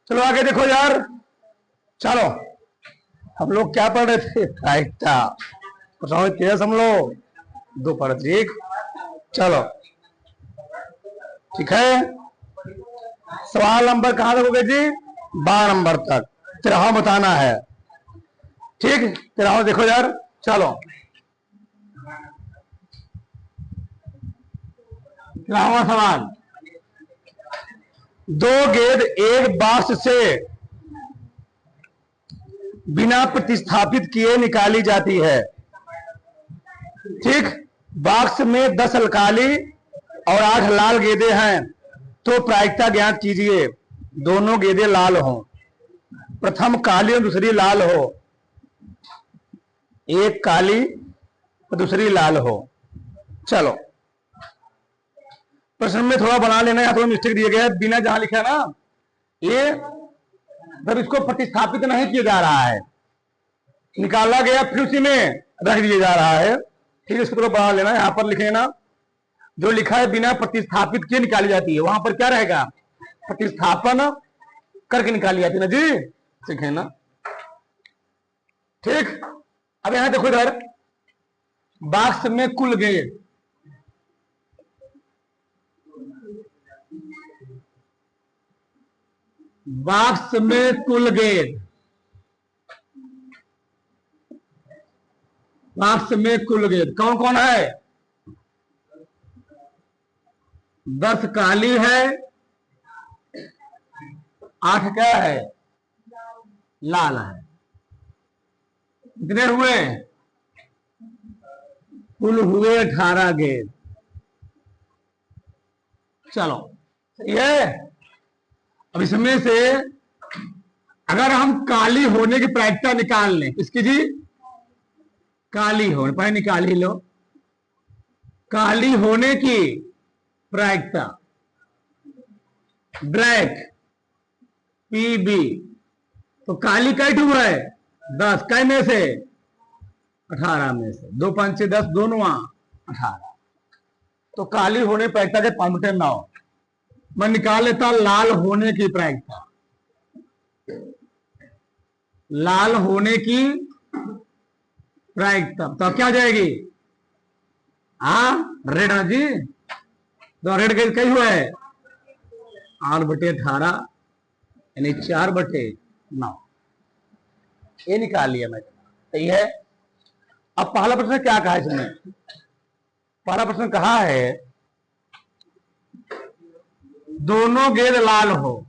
चलो आगे देखो यार। चलो हम लोग क्या पढ़ रहे थे? प्रायिकता। तेज हम लोग दो पढ़ ठीक। चलो ठीक है। सवाल नंबर कहां तक हो गए जी? 12 नंबर तक। तेरह बताना है। ठीक, तेरह देखो यार। चलो तेरहवां सवाल। दो गेंद एक बॉक्स से बिना प्रतिस्थापित किए निकाली जाती है। ठीक, बॉक्स में 10 काली और 8 लाल गेंदें हैं, तो प्रायिकता ज्ञात कीजिए। दोनों गेंदें लाल हो, प्रथम काली और दूसरी लाल हो, एक काली और दूसरी लाल हो। चलो प्रश्न में थोड़ा बना लेना, या थोड़ा मिस्टेक दिया गया है। बिना जहां लिखा ना, ये जब इसको प्रतिस्थापित नहीं किया जा रहा है, निकाला गया फिर उसी में रख दिया जा रहा है। ठीक है, इसको थोड़ा बना लेना। यहां पर लिखे ना, जो लिखा है बिना प्रतिस्थापित किए निकाली जाती है, वहां पर क्या रहेगा? प्रतिस्थापन करके निकाली जाती है ना जी। ठीक है ना। ठीक, अब यहां देखो इधर, बॉक्स में कुल गेंद, बॉक्स में कुल गेंद, बॉक्स में कुल गेंद कौन कौन है? 10 काली है, 8 क्या है? लाल है। कितने हुए? कुल हुए 18 गेंद। चलो सही है। अब इसमें से अगर हम काली होने की प्रायिकता निकाल लें, इसकी जी काली होने, पहले निकाल ही लो। काली होने की प्रायिकता, ब्लैक पीबी, तो काली कैट हुआ है 10, कै में से? 18 में से। 2 5 6 10, दोनों 18। तो काली होने प्रायिकता के 5 9। मैं निकाल लेता लाल होने की प्रायिकता। लाल होने की प्रायिकता तो क्या जाएगी? रेड है जी। तो रेड गेंद कई हुआ है? 8/18 यानी 4/9। ये निकाल लिया मैं। सही है। अब पहला प्रश्न क्या कहा है इसमें? पहला प्रश्न कहा है दोनों गेंद लाल हो,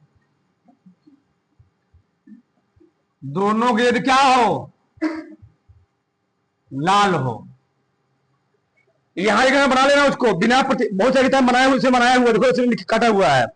दोनों गेंद क्या हो? लाल हो। यहां लिखा बना लेना उसको, बिना बहुत सारी किताब बनाया उसे बनाया हुआ, देखो इसे काटा हुआ है।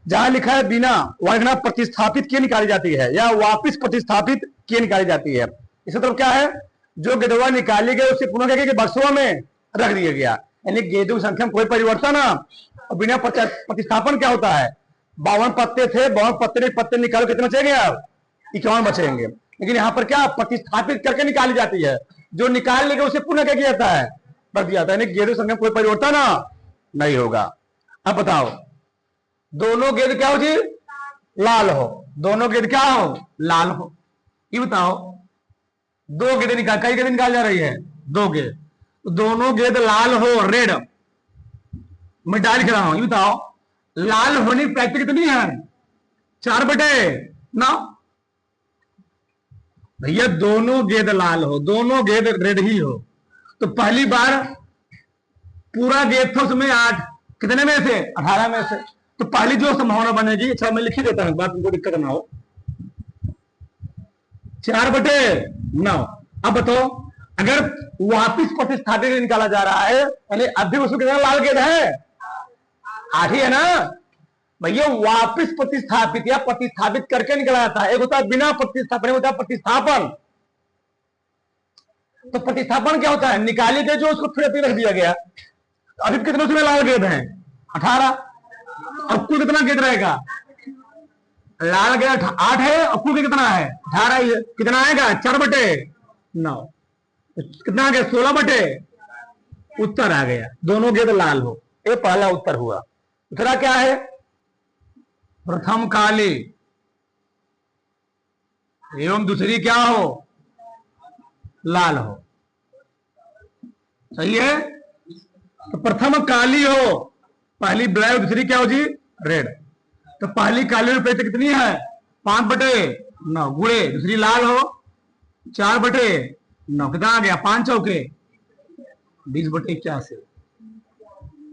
जहां लिखा है बिना, वहां लिखना प्रतिस्थापित किए निकाली जाती है, या वापिस प्रतिस्थापित किए निकाली जाती है। इस मतलब क्या है? जो गेंदवा निकाली गई उसे पुनः क्या बक्सों में रख दिया गया, यानी गेंदों की संख्या में कोई परिवर्तन ना। और बिना प्रतिस्थापन क्या होता है? 52 पत्ते थे, 52 पत्ते निकालो, कितने बचेंगे? आप 51 बचेंगे। लेकिन यहाँ पर क्या प्रतिस्थापित करके निकाली जाती है, जो निकाल लेगा उसे पुनः क्या किया जाता है? रख दिया जाता है, यानी गेंदों की संख्या में कोई परिवर्तन ना नहीं होगा। अब बताओ, दोनों गेंद क्या हो जी? लाल हो। दोनों गेंद क्या हो? लाल हो। ये बताओ, दो गेंद निकाल, कई गेंद निकाल जा रही है? 2 गेंद। दोनों गेंद लाल हो, रेड, मैं डाल के रहा हूं। ये बताओ, लाल होने की प्रायिकता कितनी है? 4/9। भैया दोनों गेंद लाल हो, दोनों गेंद रेड ही हो, तो पहली बार पूरा गेंद था उसमें 8, कितने में से? 18 में से। तो पहली जो संभावना बनेगी, अच्छा मैं लिख ही देता हूं, बात तुमको दिक्कत ना हो। 4/9। अब बताओ, अगर वापिस प्रतिस्थापित निकाला जा रहा है, यानी अभी उसमें कितना लाल गेंद है? 8 ही है ना भैया। वापिस प्रतिस्थापित या प्रतिस्थापित करके निकाला जाता है। एक होता है बिना प्रतिस्थापन, होता है प्रतिस्थापन। तो प्रतिस्थापन क्या होता है? निकाली गई जो उसको फिर रख दिया गया। अभी कितने उसमें लाल गेंद है? 18। अब कुल कितना गेंद रहेगा? लाल गेंद 8 है, और कुल कितना है? 18 ही है। कितना आएगा? 4/9। कितना आ गया? 16 उत्तर आ गया, दोनों गेंद लाल हो। ये पहला उत्तर हुआ। दूसरा क्या है? प्रथम काली एवं दूसरी क्या हो, लाल हो। सही है। तो प्रथम काली हो, पहली ब्लैक, दूसरी क्या हो जी, रेड। तो पहली काली में प्रतिशत कितनी है, 5/9 गुणे दूसरी लाल हो 4/9, कितना आ गया, 5 चौके 20/81।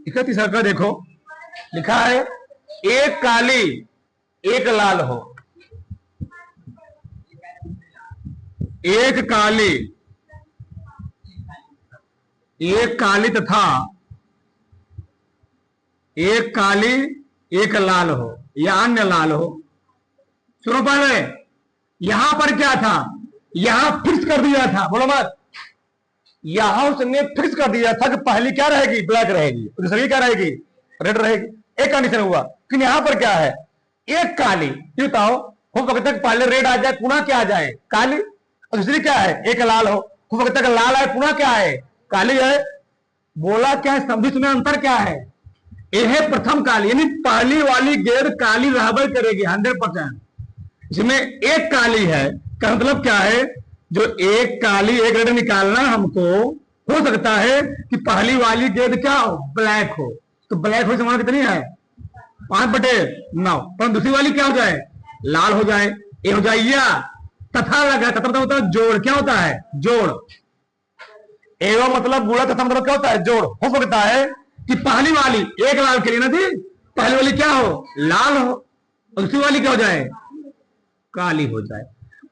इसका तीसरा का देखो, लिखा है एक काली एक लाल हो, एक काली तथा एक काली एक लाल हो या अन्य लाल हो। सुनो पहले, यहां पर क्या था, यहां फिक्स कर दिया था, बोलो मत, यहां उसने फिक्स कर दिया था कि पहली क्या रहेगी, ब्लैक रहेगी, दूसरी क्या रहेगी, रेड रहेगी। एक कंडीशन हुआ, लेकिन यहां पर क्या है, एक काली, ये बताओ हो सकता है पहले रेड आ जाए पुनः क्या आ जाए, काली, और दूसरी क्या है, एक लाल हो सकता है लाल आए पुनः क्या है, काली है। बोला क्या है, समझी तुम्हें अंतर क्या है, यह है प्रथम काली, यानी पहली वाली गेंद काली रहबर करेगी 100%। जिसमें एक काली है का मतलब क्या है, जो एक काली एक रेड निकालना हमको, हो सकता है कि पहली वाली गेंद क्या हो, ब्लैक हो, तो ब्लैक हो संभावना कितनी है, 5/9, पर दूसरी वाली क्या हो जाए, लाल हो जाए। ये हो जाए या तथा लगा, तथा मतलब होता है जोड़, क्या होता है, जोड़। एवं मतलब गुणा, तथा मतलब क्या होता है, जोड़। हो सकता है कि पहली वाली एक लाल के लिए ना थी, पहली वाली क्या हो, लाल हो, और दूसरी वाली क्या हो जाए, काली हो जाए।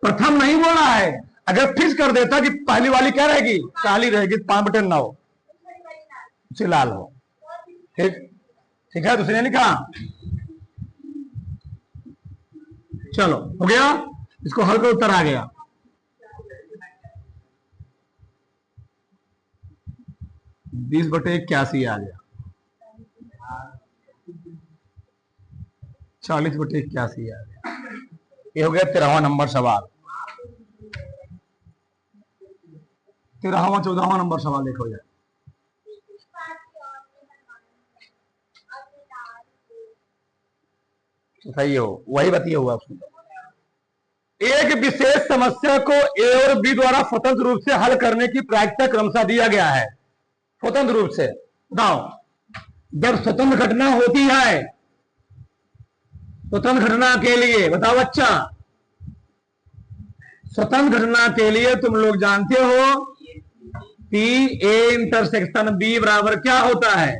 प्रथम नहीं बोला है, अगर फिक्स कर देता कि पहली वाली क्या रहेगी, काली रहेगी, 5/9 से लाल हो। ठीक, ठीक है, दूसरे ने लिखा, चलो हो गया, इसको हल कर उत्तर आ गया। 20/81 आ गया, 40/81 आ गया। ये हो गया 13वां नंबर सवाल। 13वां 14वां नंबर सवाल देखो यार, सही हो, वही बताइए हुआ उसमें। एक विशेष समस्या को ए और बी द्वारा स्वतंत्र रूप से हल करने की प्रायिकता क्रमशः दिया गया है। स्वतंत्र रूप से बताओ, जब स्वतंत्र घटना होती है, स्वतंत्र घटना के लिए बताओ बच्चा, स्वतंत्र घटना के लिए तुम लोग जानते हो पी ए इंटरसेक्शन बी बराबर क्या होता है,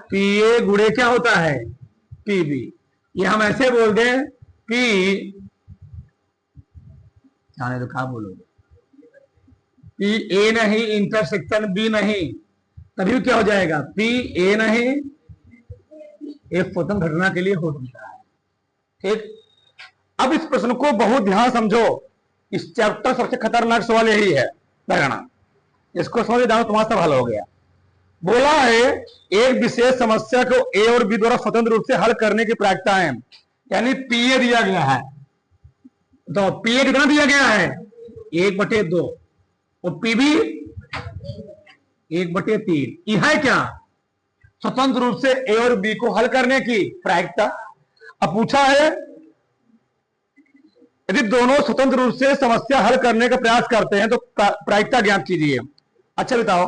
पी ए गुणे क्या होता है, पी बी। ये हम ऐसे बोल दें पी, जाने तो क्या बोलोगे, पी ए नहीं इंटरसेक्शन बी नहीं, तभी क्या हो जाएगा, पी ए नहीं, एक स्वतंत्र घटना के लिए हो सकता है। ठीक, अब इस प्रश्न को बहुत ध्यान समझो, इस चैप्टर सबसे खतरनाक सवाल यही है लगना, इसको समझ जाओ तुम्हारा सब हल हो गया। बोला है एक विशेष समस्या को ए और बी द्वारा स्वतंत्र रूप से हल करने की प्रायिकता है, यानी पी ए दिया गया है, तो पी ए कितना दिया गया है, 1/2, और पी बी 1/3। यह है क्या, स्वतंत्र रूप से ए और बी को हल करने की प्रायिकता। अब पूछा है यदि दोनों स्वतंत्र रूप से समस्या हल करने का प्रयास करते हैं तो प्रायिकता ज्ञात कीजिए। अच्छा बताओ,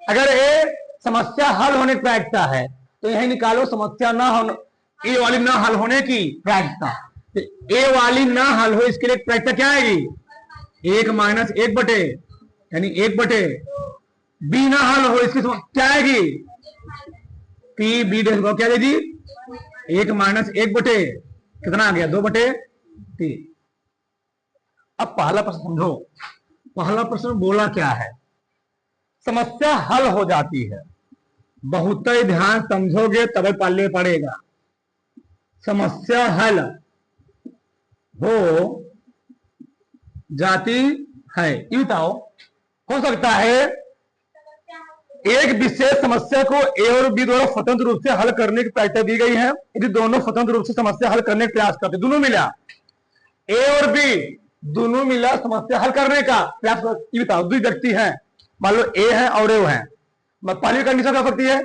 अगर ए समस्या हल होने की प्रायिकता है तो यही निकालो समस्या ना होने, ए वाली ना हल होने की प्रायिकता। ए वाली ना हल हो इसके लिए प्रायिकता क्या आएगी, 1 - 1/, यानी 1/, बी ना हल हो इसकी क्या आएगी, पी बी क्या देगी, 1 - 1/, कितना आ गया, 2/3। अब पहला प्रश्न समझो, पहला प्रश्न बोला क्या है, समस्या हल हो जाती है, बहुत ही ध्यान समझोगे तब पाले पड़ेगा। समस्या हल हो जाती है, ये बताओ, हो सकता है एक विशेष समस्या को ए और बी द्वारा स्वतंत्र रूप से हल करने की प्रायिकता दी गई है, यदि दोनों स्वतंत्र रूप से समस्या हल करने का प्रयास करते, दोनों मिला, ए और बी दोनों मिला समस्या हल करने का प्रयास, ये बताओ, दो व्यक्ति हैं, मान लो ए है और ए है, पहली कंडीशन क्या सकती है,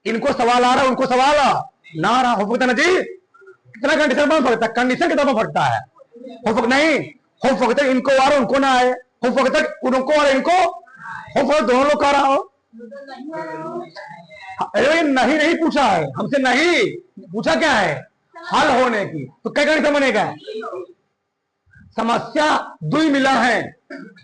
इनको सवाल आ रहा है उनको सवाल ना आ रहा, हो सकता है ना जी, कितना कंडीशन बन सकता है, कंडीशन कितना फटता है, हो फक नहीं, हो फक तक इनको और उनको ना आए, हो फक तक उनको और इनको, हो फक दोनों लोग कह रहा हो। अरे नहीं नहीं पूछा है हमसे, नहीं पूछा क्या है, हल होने की, तो क्या गणित बनेगा। समस्या दुई मिला है,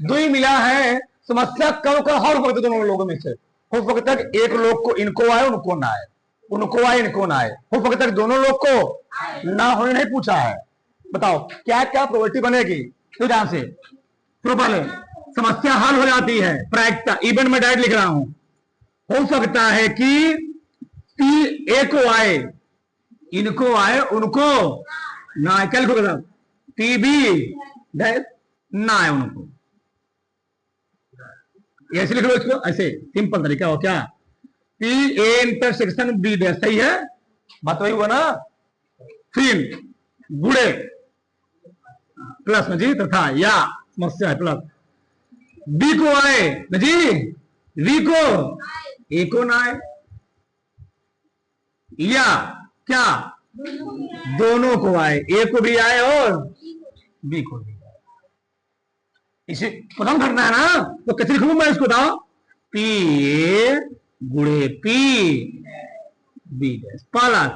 दुई मिला है, समस्या कब का हल हो दोनों लोगों में से, हो फक तक एक लोग को इनको आए उनको ना आए, उनको आए इनको ना आए, हो फक तक दोनों लोग को ना होने नहीं पूछा है। बताओ क्या क्या प्रोबेबिलिटी बनेगी, तो ध्यान से तो पहले समस्या हल हो जाती है, प्रायिकता इवेंट में डायरेक्ट लिख रहा हूं। हो सकता है कि पी ए को आए, इनको आए उनको ना आए, क्या लिखोगे साहब, पी बी ना आए उनको, ऐसे लिख लो इसको, ऐसे सिंपल तरीका हो क्या, P A intersection B dash, सही है बात वही हुआ ना। फिर गुड़े प्लस में जी तथा या समस्या है प्लस, बी को आए न जी, वी को ए को ना आए, या क्या दोनों को आए, ए को भी आए और बी को भी आए, इसे प्रथम घटना है ना, तो कैसे लिखूं मैं इसको बताओ, पी ए गुड़े P B dash plus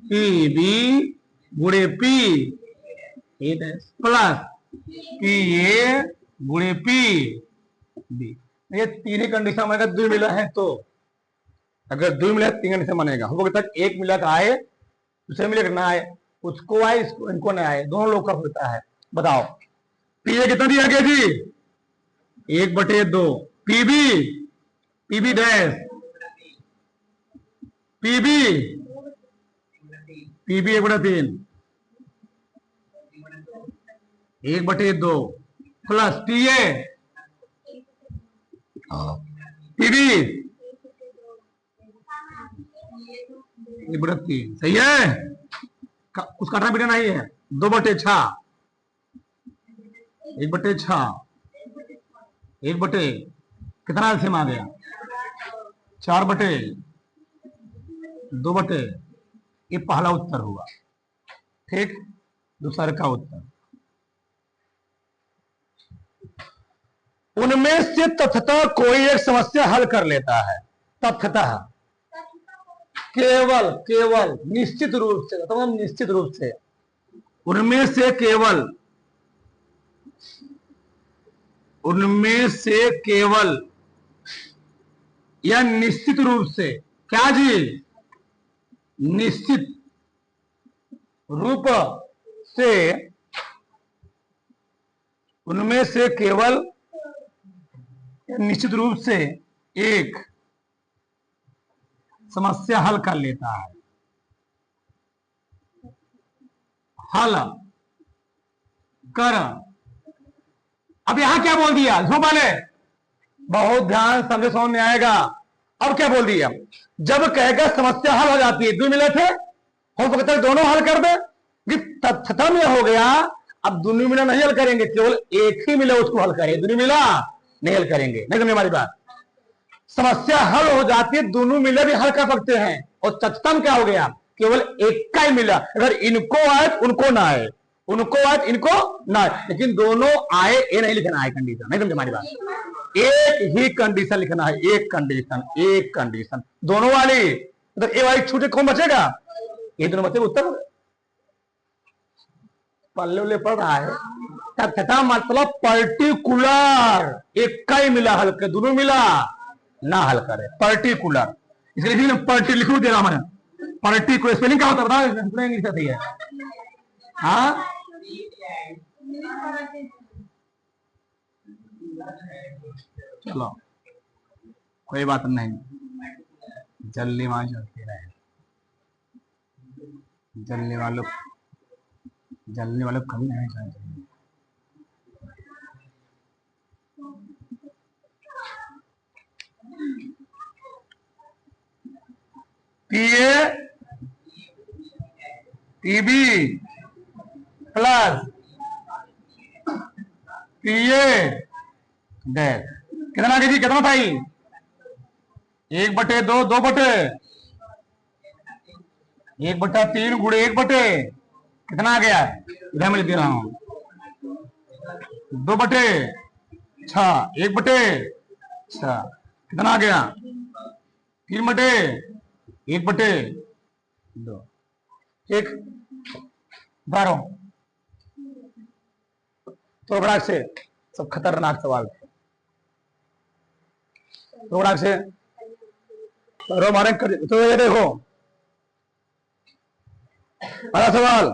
P B गुड़े P A dash plus P A गुणे पी बी। ये तीन ही कंडीशन बनेगा, दो मिला है तो, अगर दो मिला है तीन कंडीशन बनेगा, हो तक एक मिला का आए दूसरे मिले ना आए, उसको आए इनको ना आए, दोनों लोग का होता है। बताओ पी ए कितना दिया गया जी, 1/2, PB dash PB 1/3, 1/2 plus P A PB 1/3, सही है, कुछ काटना पीटना नहीं है। 2/6, 1/6, 1/, कितना एलसीएम आ गया, 4/2, ये पहला उत्तर हुआ, ठीक। दूसरा का उत्तर, उनमें से तथतः कोई एक समस्या हल कर लेता है, तथतः केवल केवल निश्चित रूप से, तमाम निश्चित रूप से, उनमें से केवल, उनमें से केवल या निश्चित रूप से, क्या जी, निश्चित रूप से, उनमें से केवल निश्चित रूप से एक समस्या हल कर लेता है, हल कर। अब यहां क्या बोल दिया, जो पहले बहुत ध्यान समझे समझ में आएगा। अब क्या बोल दिया, जब कहेगा समस्या हल हो जाती है, दो मिले थे, हो सकता है दोनों हल कर दे, तथ्यता में हो गया। अब दोनों मिला नहीं हल करेंगे, केवल एक ही मिला उसको हल करेंगे, दोनों मिला नहीं हल करेंगे, नहीं समझे हमारी बात। समस्या हल हो जाती है, दोनों मिले भी हल कर सकते हैं, और तथ्यता में क्या हो गया, केवल एक का ही मिला, अगर इनको आए तो उनको ना आए, उनको आए तो इनको ना आए, लेकिन दोनों आए ये नहीं लिखना है कंडीशन, नहीं समझे हमारी बात। एक ही कंडीशन लिखना है, एक कंडीशन, एक कंडीशन, दोनों वाली, मतलब ए वाली छूटे कौन बचेगा, ये दोनों बचे, उत्तर पल्ले पड़ रहा है। तथ्यता मतलब पर्टिकुलर, एक का ही मिला हल कर, दोनों मिला ना हल करे, पर्टिकुलर, इसलिए पर्टी लिखू दे रहा मैं, पर्टिकुलर स्पेलिंग क्या होता है बताओ, इंग्लिश सही है, हाँ चलो कोई बात नहीं, जल्दी वहां चलते रहे, जलने वालों कभी नहीं चाहिए। पीए पीबी प्लस पीए डैश, कितना जी, कितना था, 1/2, 2/, 1/3 गुणे 1/, कितना आ गया? इधर मैं लिख दे रहा हूं 2/6, 1/6 कितना आ गया? 3/1/2 एक 12। तो बड़ाक से सब खतरनाक सवाल तो बड़ाक से तो ये देखो अगला सवाल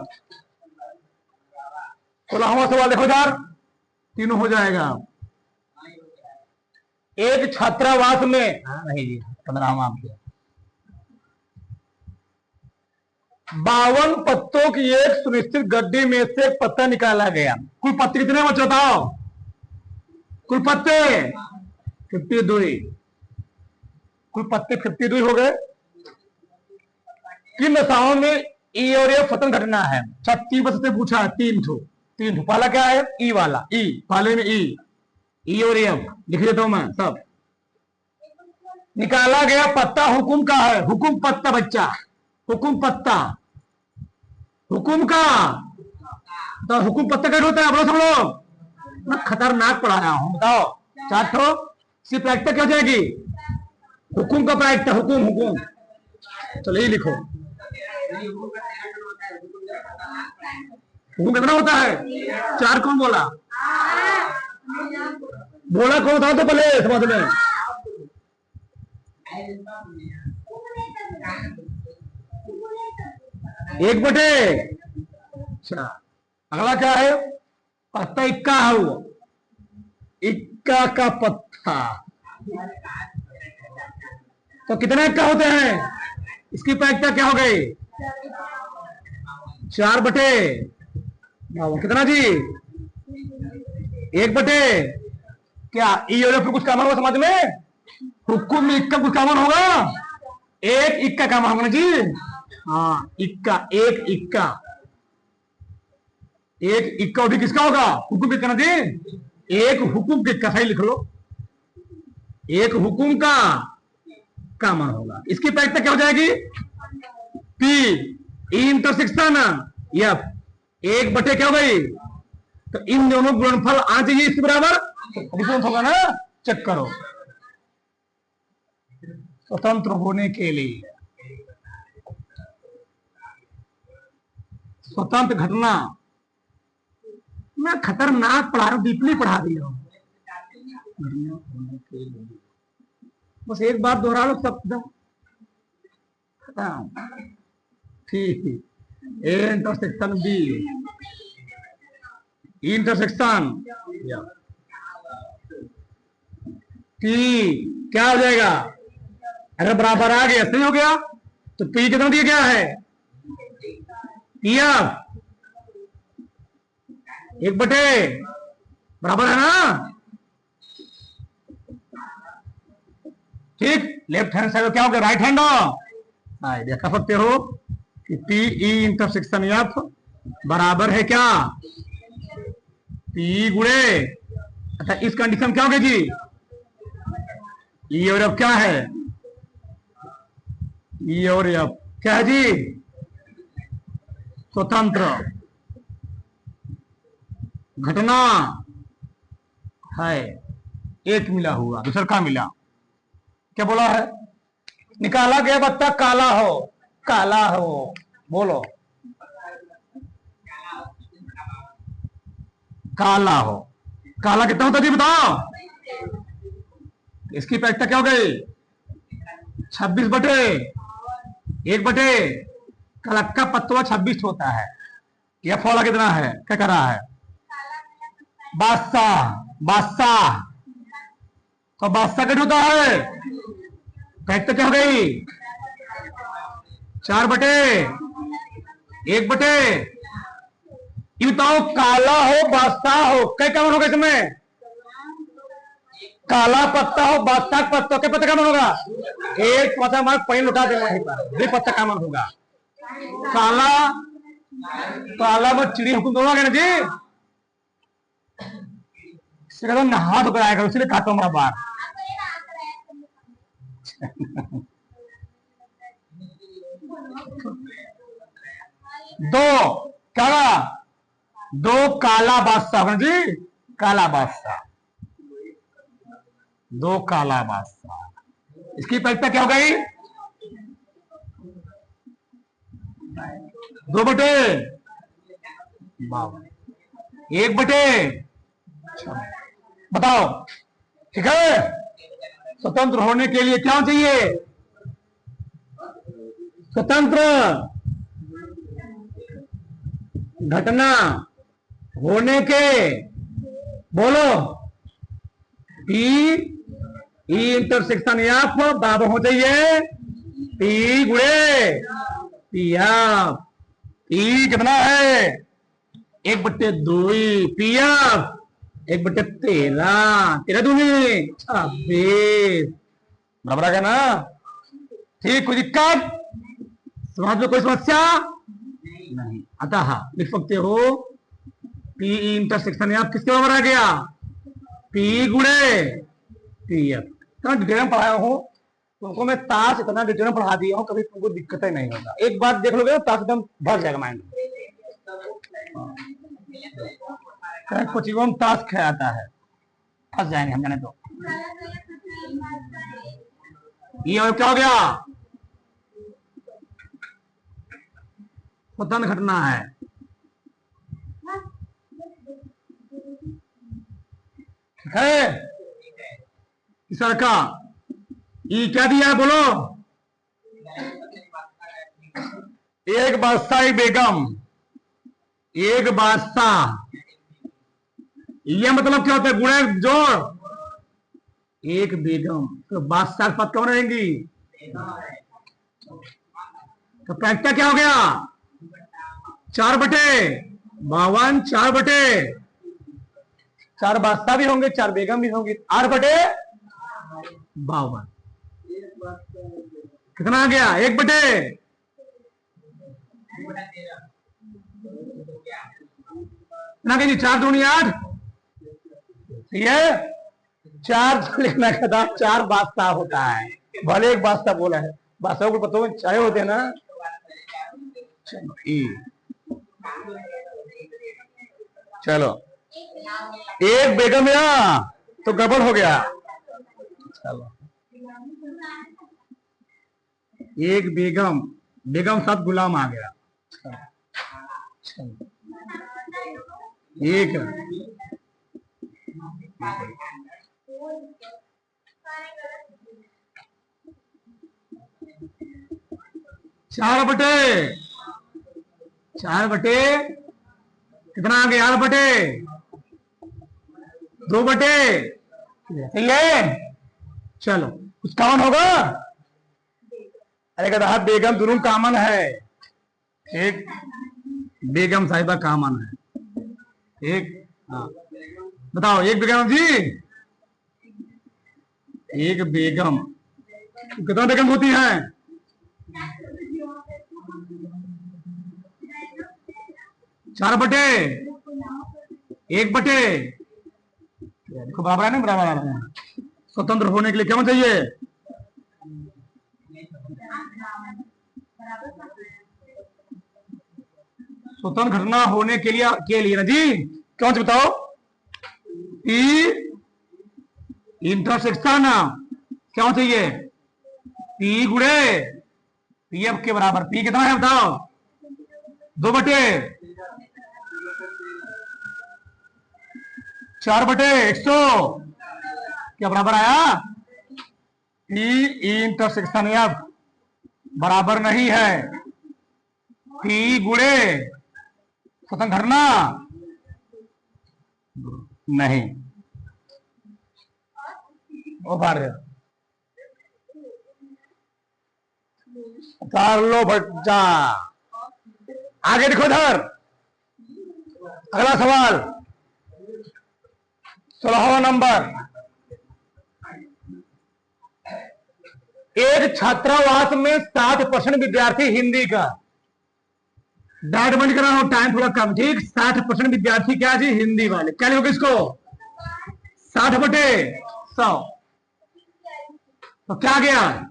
16वां सवाल देखो यार, तीनों हो जाएगा। एक छात्रावास में नहीं जी 15वां 52 पत्तों की एक सुनिश्चित गड्डी में से एक पत्ता निकाला गया। कुल पत्ते कितने बचे बताओ? कुल पत्ते 52। कुल पत्ते 52 हो गए। किन दशाओं में ई और एफ फतन घटना है? 36 से पूछा है। 3 ठो। पहला क्या है? ई वाला। ई पहले में ई और एफ लिख देता हूं मैं सब। निकाला गया पत्ता हुकुम का है। हुकुम पत्ता बच्चा, हुकुम पत्ता, हुकुम का। तो हुकुम पत्ता कैसे होता है बोलो सब लोग? मैं खतरनाक पढ़ा रहा हूं, बताओ। 4 ठो सी प्रायिकता क्या हो जाएगी? हुकुम का प्रायिकता, हुकुम हुकुम। चलो ये लिखो। हुकुम कितना होता है? 4 कौन बोला? बोला कौन था तो पहले समझ में। 1/6। अगला क्या है? पत्ता इक्का है वो, इक्का का पत्ता। तो कितने इक्का होते हैं? इसकी प्रायिकता क्या हो गई? 4/, कितना जी? 1/, क्या ई और एफ कुछ काम होगा समझ में? हुकुम में इक्का कुछ काम होगा? एक इक्का काम होगा जी। हाँ इक्का, एक इक्का, एक इक्का भी किसका होगा? हुकुम कितना जी? एक हुकुम के इक्का, सही लिख लो। एक हुकुम का काम होगा। इसकी प्रायिकता क्या हो जाएगी? पी ई इंटरसेक्शन एफ 1/, क्या हो गई? तो इन दोनों गुणनफल आ चाहिए इसके बराबर। डिफरेंस होगा ना, चेक करो। स्वतंत्र होने के लिए स्वतंत्र घटना। मैं खतरनाक पढ़ा रहा हूं, डीपली पढ़ा दिया हूं। बस एक बात दोहरा लो सब ठीक। A intersection B intersection P क्या हो जाएगा? अगर बराबर आ गया, सही हो गया। तो पी कितना दिया गया है? पी एफ 1/, बराबर है ना? ठीक। लेफ्ट हैंड साइड क्या हो गया? Right hand. देखा सकते हो कि पी ई इंटरसेक्शन एफ बराबर है क्या? पी गुणे। अच्छा इस कंडीशन क्या हो गया जी? ई और एफ क्या है? ई और एफ क्या है जी? स्वतंत्र घटना है। एक मिला हुआ, दूसरा का मिला। क्या बोला है? निकाला गया पत्ता काला हो, काला हो। बोलो काला हो। काला कितना होता जी बताओ? इसकी प्रायिकता क्या हो गई? 26/1/, कलक्का पत्तवा 26 होता है। यह फॉला कितना है? क्या कर रहा है? बादशाह, बादशाह। तो बादशाह कितना होता है? प्रायिकता क्या हो गई? 4/1/, ये बताओ काला हो बादशाह हो, क्या कामन होगा इसमें? काला पत्ता हो बादशाह पत्ता, क्या पत्ता कामन होगा? एक पत्ता मार पैन लुटा देना वहीं पर, ये पत्ता कामन होगा। काला, काला में चिड़ी हुकुम दोनों आ गया ना जी। इससे नहा धोकर आएगा, इसलिए खाता हूं बार। दो क्या होगा? दो काला बादशाह होगा जी, काला बादशाह, दो काला बादशाह। इसकी परिता क्या हो गई? 2/52, 1/, बताओ। ठीक है, स्वतंत्र होने के लिए क्या चाहिए? स्वतंत्र घटना होने के, बोलो, पी ई इंटरसेक्शन एफ बराबर हो चाहिए पी गुणे पी एफ। पी कितना है? 1/2 पी एफ 1/13, 13 दूनी 26, बराबर आ गया ना? ठीक, कोई दिक्कत? समाज में कोई समस्या नहीं? अतः लिख सकते हो पी इंटरसेक्शन एफ किसके बराबर आ गया? पी गुणे पी एफ। इतना डिटेल में पढ़ाया हूं तुमको मैं, ताश इतना डिटेल में पढ़ा दिया हूं, कभी तुमको दिक्कत ही नहीं होगा। एक बार देख लोगे ताश एकदम भर जाएगा माइंड में। कुछ ताश खेलाता है, फंस जाएंगे हम, जाने तो। ये और क्या हो गया? स्वतंत्र घटना है। ठीक है, तीसरा का ई क्या दिया है बोलो? एक बादशाह एक बेगम, एक बादशाह, यह मतलब क्या होता है? गुणे जोड़, एक बेगम, तो बादशाह के पद कौन रहेंगी? तो पैक्टा क्या हो गया? 4/52, 4 बादशाह भी होंगे, 4 बेगम भी होंगी, 8/52। कितना आ गया? 1/, ना कहिए 4 दूनी 8, ठीक है? 4 लिखना का था, 4 बादशाह होता है, भले एक बादशाह बोला है, बादशाह को पता चाहे होते हैं ना। चलो, एक बेगम या तो गड़बड़ हो गया। चलो, एक बेगम, बेगम साथ गुलाम आ गया। एक 4/4 कितना आ गया? 8/2, सही है? चलो, कुछ कॉमन होगा? अरे कहता है बेगम दोनों कॉमन है, एक बेगम साहिबा कॉमन है, एक, हाँ बताओ, एक बेगम जी, एक बेगम, कितना बेगम होती है? 4/1, देखो बराबर है ना? बराबर आ रहा है। स्वतंत्र होने के लिए क्या चाहिए? स्वतंत्र घटना होने के लिए ना जी, क्यों बताओ? पी इंटरसेक्शन क्या चाहिए? पी गुणे पी एफ के बराबर। पी कितना है बताओ? 2/4/100 क्या बराबर आया? पी इंटरसेक्शन एफ बराबर नहीं है पी गुणे स्वतंत्र घटना नहीं। वो बाहर उतार लो बच्चा। आगे देखो इधर, अगला सवाल 16वां नंबर। एक छात्रावास में 60% विद्यार्थी हिंदी का, डाट बंद करा हो, टाइम थोड़ा कम, ठीक? 60% विद्यार्थी क्या जी? हिंदी वाले। क्या लिखोगे इसको? 60/100। तो क्या गया?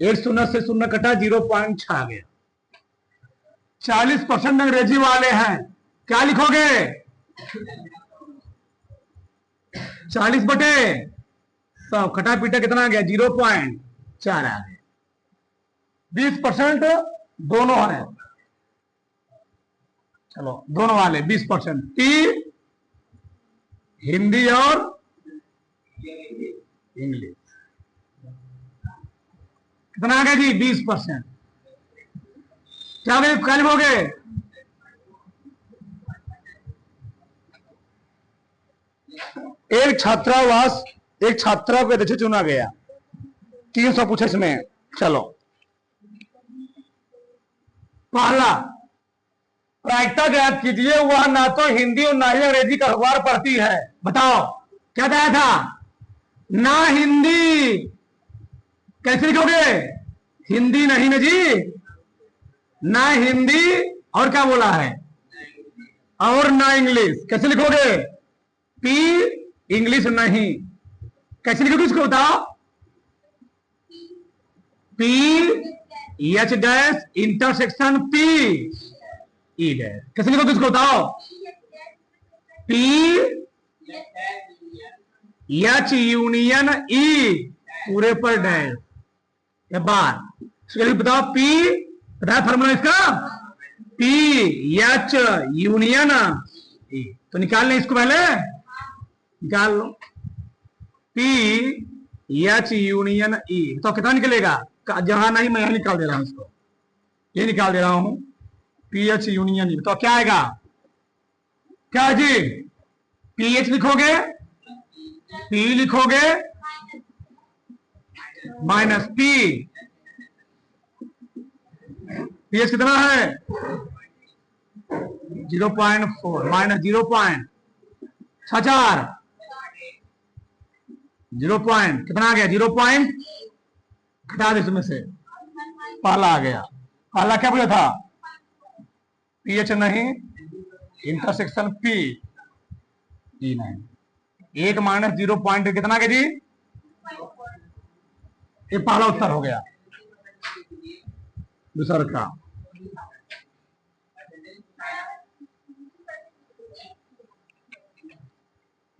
1 शून्य से शून्य कटा, 0.6 आ गया। 40% अंग्रेजी वाले हैं, क्या लिखोगे? 40/100 खटा पीटा कितना आ गया? 0.4 आ गया। 20% दोनों है, चलो दोनों वाले 20%। टी हिंदी और इंग्लिश कितना आ गया जी? 20%। क्या लिखोगे? एक छात्रा को अध्यक्ष चुना गया, 300 पूछे इसमें। चलो पहला प्रायिकता ज्ञात कीजिए, वह ना तो हिंदी और ना ही अंग्रेजी का अखबार पढ़ती है। बताओ क्या बताया था? ना हिंदी, कैसे लिखोगे? हिंदी नहीं ना जी, ना हिंदी और क्या बोला है? और ना इंग्लिश। कैसे लिखोगे? पी इंग्लिश नहीं, कैसे लिखोगे इसको बताओ? P H dash intersection P E dash. कैसे लिखोगे इसको बताओ? पी एच यूनियन ई पूरे पर डैश या बार। बताओ पी, बताया फॉर्मूला इसका? पी एच यूनियन ई। तो निकाल लें इसको, पहले निकाल लो। पी एच यूनियन ई तो कितना निकलेगा? जहां नहीं मैं यहां निकाल दे रहा हूं इसको, ये निकाल दे रहा हूं। पी एच यूनियन ई तो क्या आएगा? क्या जी? पी एच लिखोगे, पी लिखोगे माइनस पी, पी एच कितना है? 0.4 माइनस 0.64 0 पॉइंट कितना आ गया? 0 पॉइंट घटा दे इसमें से, पहला आ गया। पहला क्या बोला था? पीएच नहीं इंटरसेक्शन पी ई नहीं। 1 माइनस 0 पॉइंट कितना आ गया जी? ये पहला उत्तर हो गया। दूसरा का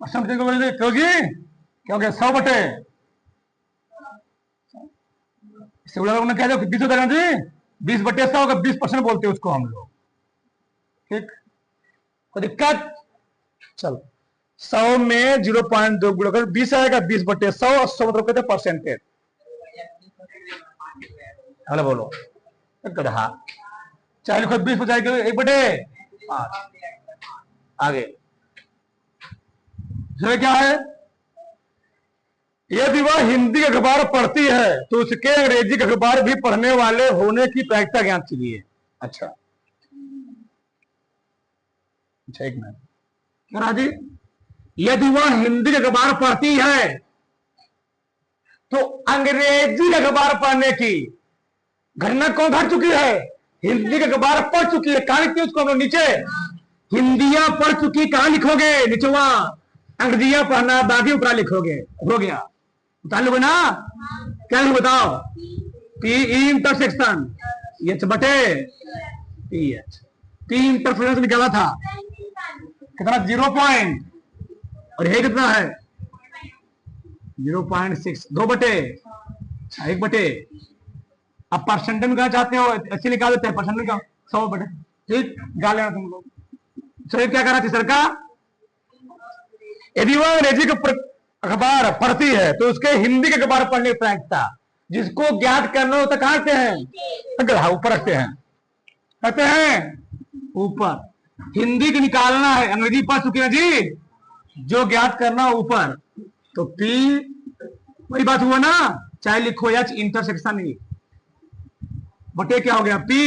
क्यों जी? क्योंकि 100/, उन्होंने कह दिया 20 होता है जी, 20/100 होगा, 20% बोलते हैं उसको हम लोग। ठीक, कोई दिक्कत? चलो 100 में 0.2 गुणा 20 आएगा, 20/100। 100 मतलब कहते हैं परसेंटेज। हेलो बोलो गधा, चाहे लिखो 20 बचाएगा 1/5 आगे। क्या है? यदि वह हिंदी अखबार पढ़ती है तो उसके अंग्रेजी अखबार भी पढ़ने वाले होने की प्रायिकता ज्ञात कीजिए। अच्छा एक मिनट, जी यदि वह हिंदी अखबार पढ़ती है तो अंग्रेजी अखबार पढ़ने की घटना कौन घट चुकी है? हिंदी अखबार पढ़ चुकी है। कहां लिखती है उसको हम लोग? नीचे हिंदियां पढ़ चुकी, कहां लिखोगे? नीचे वहां अंग्रेजियां पढ़ना, बाकी ऊपर लिखोगे। हो गया, बता लोगे ना? क्या लिखो बताओ? पी इंटरसेक्शन एच बटे पी एच। पी इंटरसेक्शन निकाला था कितना? 0 पॉइंट, और यही कितना है? 0.6, 2/1। अब परसेंटेज में क्या चाहते हो? ऐसे निकाल देते हैं परसेंटेज का 100/। ठीक, निकाल लेना तुम लोग। सर क्या करा तीसर का? यदि वह अंग्रेजी का अखबार पढ़ती है तो उसके हिंदी के अखबार पढ़ने की प्रायिकता, जिसको ज्ञात करना होता कहां रखते हैं? ऊपर रखते हैं, कहते हैं ऊपर। हिंदी की निकालना है, अंग्रेजी पढ़ चुके हैं जी, जो ज्ञात करना ऊपर। तो पी वही बात हुआ ना, चाहे लिखो एच इंटरसेक्शन ई बटे क्या हो गया? पी